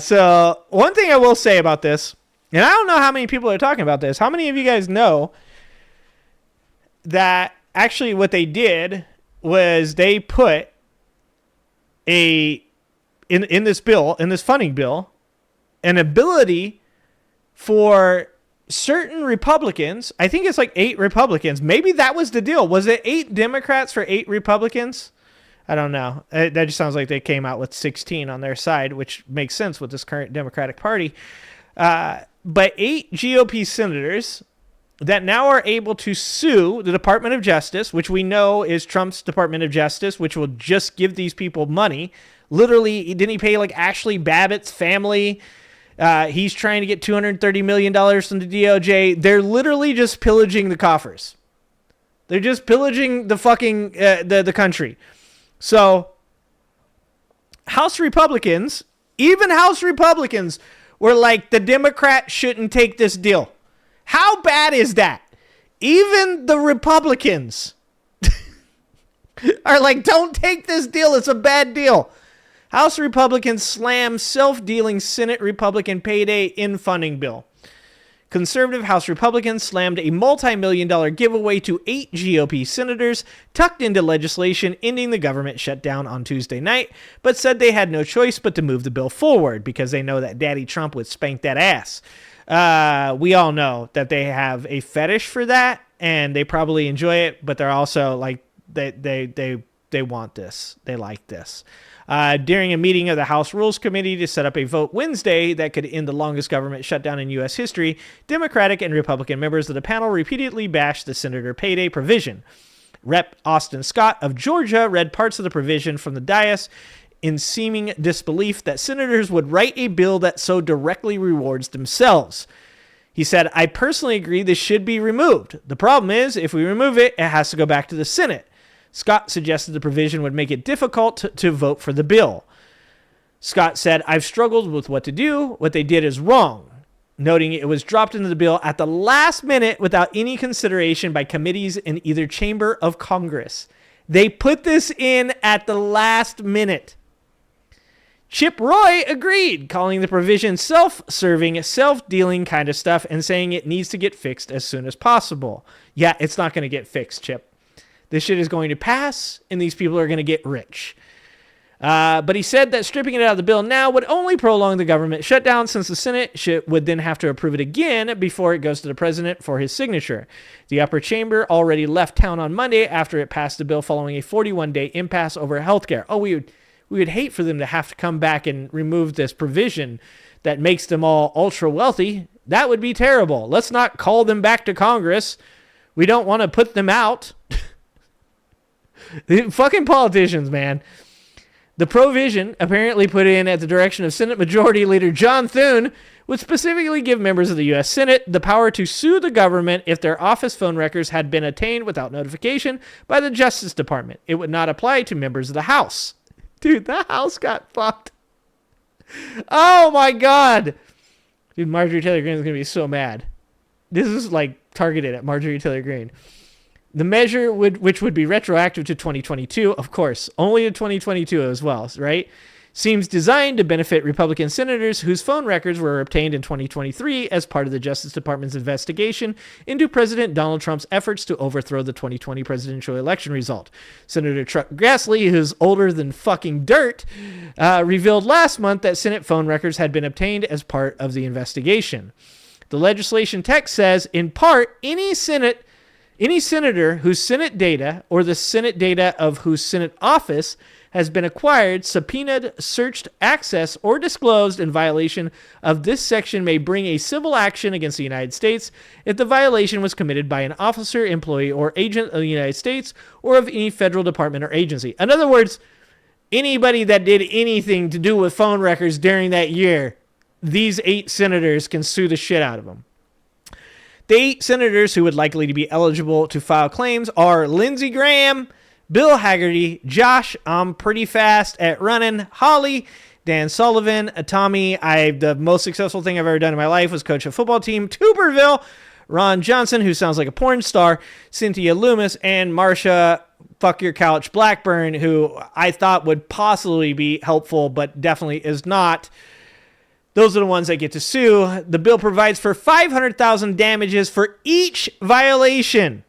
So one thing I will say about this, and I don't know how many people are talking about this. How many of you guys know that actually what they did was they put in this bill, in this funding bill, an ability for certain Republicans, I think it's like 8 Republicans. Maybe that was the deal. Was it 8 Democrats for 8 Republicans? I don't know. That just sounds like they came out with 16 on their side, which makes sense with this current Democratic Party. But 8 GOP senators that now are able to sue the Department of Justice, which we know is Trump's Department of Justice, which will just give these people money. Literally, didn't he pay like Ashley Babbitt's family? He's trying to get $230 million from the DOJ. They're literally just pillaging the coffers. They're just pillaging the fucking the country. So House Republicans, even House Republicans, were like, the Democrats shouldn't take this deal. How bad is that? Even the Republicans are like, don't take this deal. It's a bad deal. House Republicans slam self-dealing Senate Republican payday in funding bill. Conservative House Republicans slammed a multi-million-dollar giveaway to 8 GOP senators tucked into legislation ending the government shutdown on Tuesday night, but said they had no choice but to move the bill forward because they know that Daddy Trump would spank that ass. We all know that they have a fetish for that, and they probably enjoy it, but they're also like, they want this. They like this. During a meeting of the House Rules Committee to set up a vote Wednesday that could end the longest government shutdown in U.S. history, Democratic and Republican members of the panel repeatedly bashed the senator payday provision. Rep. Austin Scott of Georgia read parts of the provision from the dais in seeming disbelief that senators would write a bill that so directly rewards themselves. He said, I personally agree this should be removed. The problem is, if we remove it, it has to go back to the Senate. Scott suggested the provision would make it difficult to vote for the bill. Scott said, I've struggled with what to do. What they did is wrong, noting it was dropped into the bill at the last minute without any consideration by committees in either chamber of Congress. They put this in at the last minute. Chip Roy agreed, calling the provision self-serving, self-dealing kind of stuff and saying it needs to get fixed as soon as possible. Yeah, it's not going to get fixed, Chip. This shit is going to pass, and these people are going to get rich. But he said that stripping it out of the bill now would only prolong the government shutdown, since the Senate would then have to approve it again before it goes to the president for his signature. The upper chamber already left town on Monday after it passed the bill following a 41-day impasse over health care. Oh, we would hate for them to have to come back and remove this provision that makes them all ultra wealthy. That would be terrible. Let's not call them back to Congress. We don't want to put them out. Fucking politicians, man. The provision, apparently put in at the direction of Senate Majority Leader John Thune, would specifically give members of the U.S. Senate the power to sue the government if their office phone records had been obtained without notification by the Justice Department. It would not apply to members of the House. Dude, the House got fucked. Oh, my God. Dude, Marjorie Taylor Greene is going to be so mad. This is, like, targeted at Marjorie Taylor Greene. The measure, which would be retroactive to 2022, of course, only to 2022 as well, right? Seems designed to benefit Republican senators whose phone records were obtained in 2023 as part of the Justice Department's investigation into President Donald Trump's efforts to overthrow the 2020 presidential election result. Senator Chuck Grassley, who's older than fucking dirt, revealed last month that Senate phone records had been obtained as part of the investigation. The legislation text says, in part, any senator whose Senate data or the Senate data of whose Senate office has been acquired, subpoenaed, searched, accessed, or disclosed in violation of this section may bring a civil action against the United States if the violation was committed by an officer, employee, or agent of the United States or of any federal department or agency. In other words, anybody that did anything to do with phone records during that year, these 8 senators can sue the shit out of them. The 8 senators who would likely to be eligible to file claims are Lindsey Graham, Bill Hagerty, Josh, I'm pretty fast at running, Holly, Dan Sullivan, Tommy, the most successful thing I've ever done in my life was coach a football team, Tuberville, Ron Johnson, who sounds like a porn star, Cynthia Loomis, and Marsha Fuck Your Couch Blackburn, who I thought would possibly be helpful, but definitely is not. Those are the ones that get to sue. The bill provides for $500,000 damages for each violation.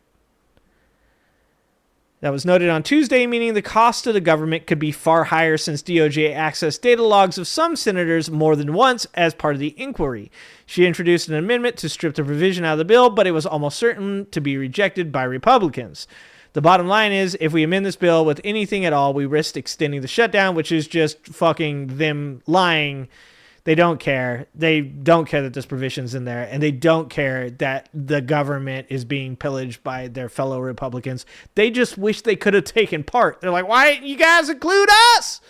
That was noted on Tuesday, meaning the cost to the government could be far higher since DOJ accessed data logs of some senators more than once as part of the inquiry. She introduced an amendment to strip the provision out of the bill, but it was almost certain to be rejected by Republicans. The bottom line is, if we amend this bill with anything at all, we risk extending the shutdown, which is just fucking them lying. They don't care. They don't care that this provision's in there, and they don't care that the government is being pillaged by their fellow Republicans. They just wish they could have taken part. They're like, why didn't you guys include us?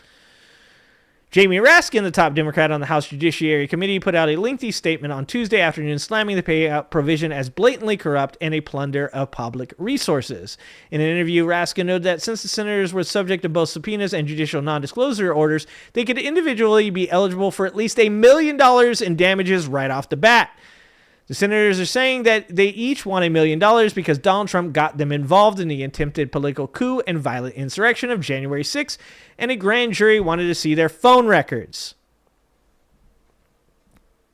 Jamie Raskin, the top Democrat on the House Judiciary Committee, put out a lengthy statement on Tuesday afternoon slamming the payout provision as blatantly corrupt and a plunder of public resources. In an interview, Raskin noted that since the senators were subject to both subpoenas and judicial non-disclosure orders, they could individually be eligible for at least $1 million in damages right off the bat. The senators are saying that they each want $1 million because Donald Trump got them involved in the attempted political coup and violent insurrection of January 6th, and a grand jury wanted to see their phone records.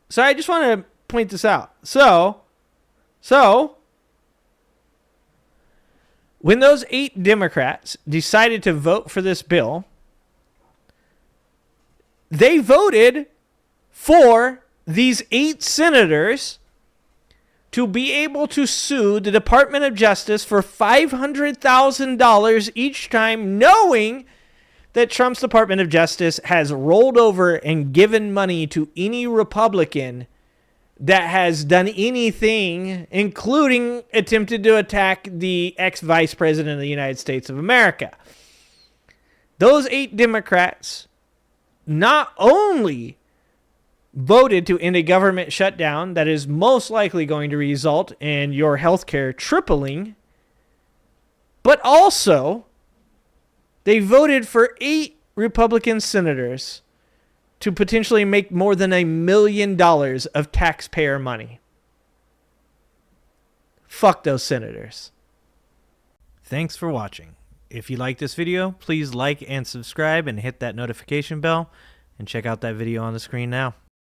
So I just want to point this out. So when those 8 Democrats decided to vote for this bill, they voted for these 8 senators to be able to sue the Department of Justice for $500,000 each time, knowing that Trump's Department of Justice has rolled over and given money to any Republican that has done anything, including attempted to attack the ex-vice president of the United States of America. Those 8 Democrats not only voted to end a government shutdown that is most likely going to result in your healthcare tripling, but also they voted for 8 Republican senators to potentially make more than $1 million of taxpayer money. Fuck those senators. Thanks for watching. If you like this video, please like and subscribe and hit that notification bell, and check out that video on the screen now.